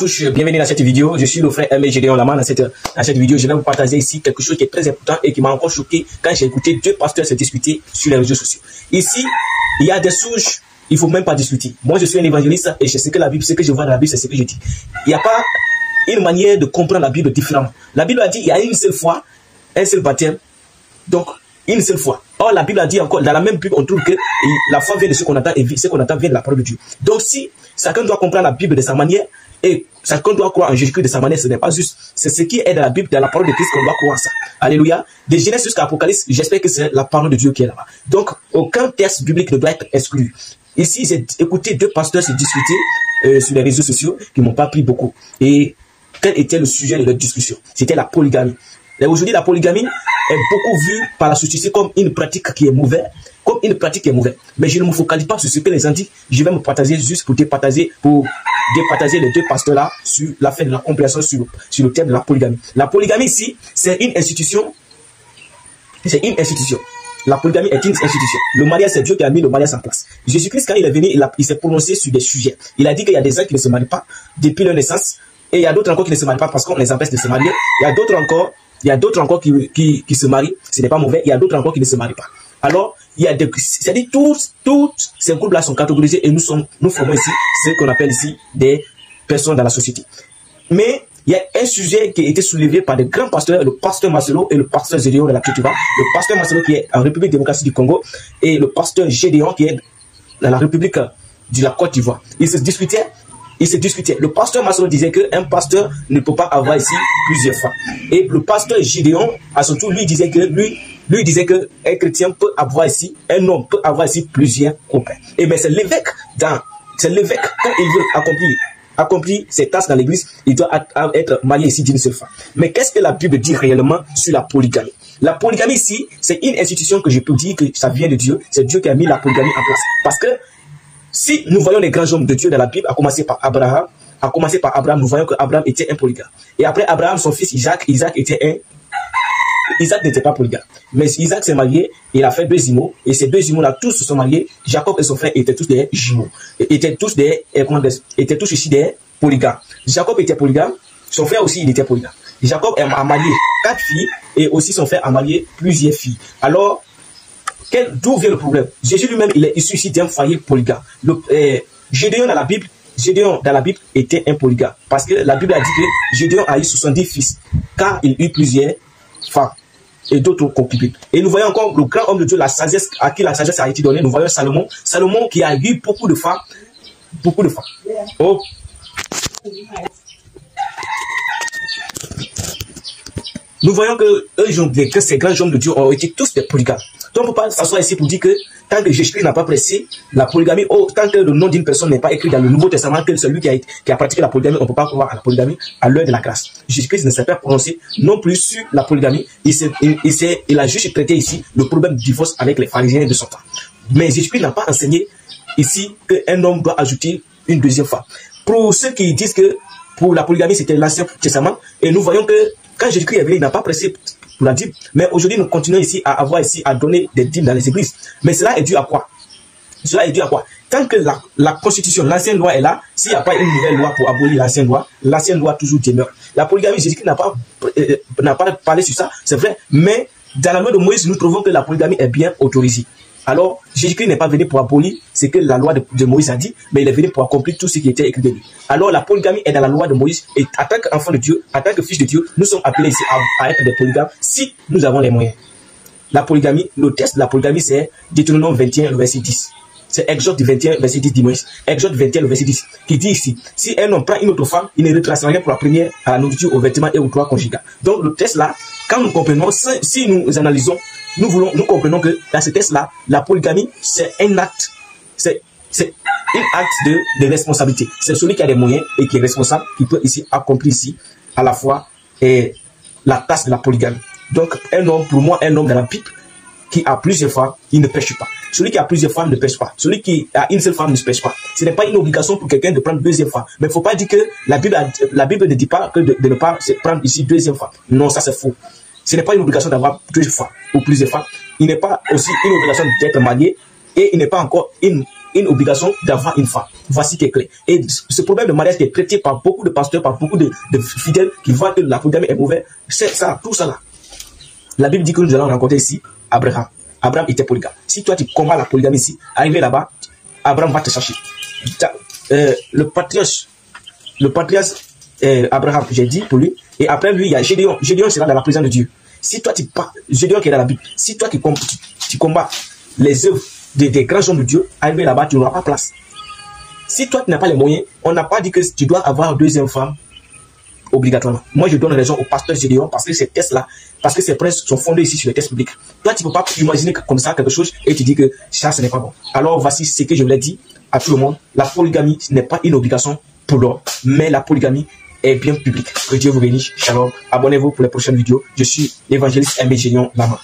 tous, bienvenue dans cette vidéo. Je suis le frère Aimé Gédéon Lama. Dans cette vidéo, je vais vous partager ici quelque chose qui est très important et qui m'a encore choqué quand j'ai écouté deux pasteurs se discuter sur les réseaux sociaux. Ici, il y a des souches, il ne faut même pas discuter. Moi, je suis un évangéliste et je sais que la Bible, ce que je vois dans la Bible, c'est ce que je dis. Il n'y a pas une manière de comprendre la Bible différemment. La Bible a dit il y a une seule foi, un seul baptême, donc une seule foi. Or, la Bible a dit encore, dans la même Bible, on trouve que la foi vient de ce qu'on attend et ce qu'on attend vient de la parole de Dieu. Donc, si chacun doit comprendre la Bible de sa manière et chacun doit croire en Jésus-Christ de sa manière, ce n'est pas juste. C'est ce qui est dans la Bible, dans la parole de Christ qu'on doit croire ça. Alléluia. De Genèse jusqu'à Apocalypse, j'espère que c'est la parole de Dieu qui est là-bas. Donc, aucun texte biblique ne doit être exclu. Ici, j'ai écouté deux pasteurs se discuter sur les réseaux sociaux qui m'ont pas pris beaucoup. Et quel était le sujet de leur discussion? C'était la polygamie. Et aujourd'hui, la polygamie est beaucoup vue par la société comme une pratique qui est mauvaise, Mais je ne me focalise pas sur ce que les gens disent. Je vais me partager juste pour départager les deux pasteurs-là sur la fin de la compréhension sur le thème de la polygamie. La polygamie ici, c'est une institution. C'est une institution. La polygamie est une institution. Le mariage, c'est Dieu qui a mis le mariage en place. Jésus-Christ, quand il est venu, il s'est prononcé sur des sujets. Il a dit qu'il y a des gens qui ne se marient pas depuis leur naissance. Et il y a d'autres encore qui ne se marient pas parce qu'on les empêche de se marier. Il y a d'autres encore qui se marient. Ce n'est pas mauvais. Il y a d'autres encore qui ne se marient pas. Alors, il y a c'est-à-dire tous ces groupes-là sont catégorisés et nous formons ici ce qu'on appelle ici des personnes dans la société. Mais il y a un sujet qui a été soulevé par des grands pasteurs, le pasteur Marcelo et le pasteur Gédéon de la Cultura. Le pasteur Marcelo qui est en République démocratique du Congo et le pasteur Gédéon qui est dans la République de la Côte d'Ivoire. Ils se discutaient. Le pasteur Marcelo disait qu'un pasteur ne peut pas avoir ici plusieurs femmes. Et le pasteur Gédéon, à son tour, lui disait qu'un chrétien peut avoir ici, un homme peut avoir ici plusieurs copains. Et mais c'est l'évêque, quand il veut accomplir ses tâches dans l'église, il doit être marié ici d'une seule femme. Mais qu'est-ce que la Bible dit réellement sur la polygamie? La polygamie ici, c'est une institution que je peux dire que ça vient de Dieu. C'est Dieu qui a mis la polygamie en place. Parce que si nous voyons les grands hommes de Dieu dans la Bible, à commencer par Abraham, nous voyons que Abraham était un polygame. Et après Abraham, son fils Isaac n'était pas polygame. Mais Isaac s'est marié, il a fait deux jumeaux, et ces deux jumeaux-là, tous se sont mariés. Jacob et son frère étaient tous des jumeaux. Étaient tous ici des polygames. Jacob était polygame, son frère aussi, il était polygame. Jacob a marié 4 filles, et aussi son frère a marié plusieurs filles. Alors, d'où vient le problème? Jésus lui-même, il est issu ici d'un foyer polygame. Gédéon dans la Bible était un polygame. Parce que la Bible a dit que Gédéon a eu 70 fils, car il eut plusieurs femmes et d'autres concubines. Et nous voyons encore le grand homme de Dieu, la sagesse, à qui la sagesse a été donnée. Nous voyons Salomon qui a eu beaucoup de femmes. Oh. Nous voyons que ces grands hommes de Dieu ont été tous des polygames. Donc, on ne peut pas s'asseoir ici pour dire que tant que Jésus-Christ n'a pas pressé la polygamie, tant que le nom d'une personne n'est pas écrit dans le Nouveau Testament, que celui qui a pratiqué la polygamie, on ne peut pas croire à la polygamie à l'heure de la grâce. Jésus-Christ ne s'est pas prononcé non plus sur la polygamie. Il a juste traité ici le problème du divorce avec les pharisiens de son temps. Mais Jésus-Christ n'a pas enseigné ici qu'un homme doit ajouter une deuxième femme. Pour ceux qui disent que pour la polygamie, c'était l'Ancien Testament, et nous voyons que quand Jésus-Christ est venu, il n'a pas pressé pour la dîme. Mais aujourd'hui, nous continuons ici à donner des dîmes dans les églises. Mais cela est dû à quoi? Tant que la constitution, l'ancienne loi est là, s'il n'y a pas une nouvelle loi pour abolir l'ancienne loi toujours demeure. La polygamie, Jésus-Christ n'a pas parlé sur ça, c'est vrai. Mais dans la loi de Moïse, nous trouvons que la polygamie est bien autorisée. Alors, Jésus-Christ n'est pas venu pour abolir ce que la loi de Moïse a dit, mais il est venu pour accomplir tout ce qui était écrit de lui. Alors, la polygamie est dans la loi de Moïse, et en tant qu'enfant de Dieu, en tant que fils de Dieu, nous sommes appelés ici à être des polygames si nous avons les moyens. La polygamie, le test de la polygamie, c'est Deutéronome 21, le verset 10. C'est Exode 21, verset 10 dit Moïse. Exode 21, le verset 10, qui dit ici, si un homme prend une autre femme, il ne retracera rien pour la première à la nourriture, aux vêtements et aux droits conjugaux. Donc, le test là, quand nous comprenons, si nous analysons, nous comprenons que dans ce test-là, la polygamie, c'est un acte, c'est un acte de responsabilité. C'est celui qui a des moyens et qui est responsable, qui peut ici accomplir ici, à la fois, la tâche de la polygamie. Donc, pour moi, un homme dans la Bible, qui a plusieurs femmes, il ne pêche pas. Celui qui a plusieurs femmes ne pêche pas. Celui qui a une seule femme ne pêche pas. Ce n'est pas une obligation pour quelqu'un de prendre deuxième femme. Mais il ne faut pas dire que la Bible ne dit pas que de ne pas prendre ici deuxième femme. Non, ça c'est faux. Ce n'est pas une obligation d'avoir deux femmes ou plusieurs femmes. Il n'est pas aussi une obligation d'être marié et il n'est pas encore une une obligation d'avoir une femme. Voici qui est clair. Et ce problème de mariage qui est traité par beaucoup de pasteurs, par beaucoup de fidèles qui voient que la polygamie est mauvaise, c'est ça, tout ça là. La Bible dit que nous allons rencontrer ici Abraham. Abraham était polygame. Si toi tu combats la polygamie ici, arrivé là-bas, Abraham va te chercher. Le patriarche Abraham, j'ai dit pour lui, et après lui, il y a Gédéon. Gédéon sera dans la présence de Dieu. Si toi tu pas, Gédéon qui est dans la Bible, si toi tu combats les œuvres des grands hommes de Dieu, arrivé là-bas, tu n'auras pas place. Si toi tu n'as pas les moyens, on n'a pas dit que tu dois avoir une deuxième femme obligatoirement. Moi, je donne raison au pasteur Gédéon parce que ces tests-là, parce que ces prêtres sont fondés ici sur les tests bibliques. Toi, tu ne peux pas imaginer comme ça quelque chose et tu dis que ça, ce n'est pas bon. Alors, voici ce que je voulais dire à tout le monde. La polygamie n'est pas une obligation pour l'homme, mais la polygamie est bien publique. Que Dieu vous bénisse. Shalom. Abonnez-vous pour les prochaines vidéos. Je suis l'évangéliste Aimé Génion Lama.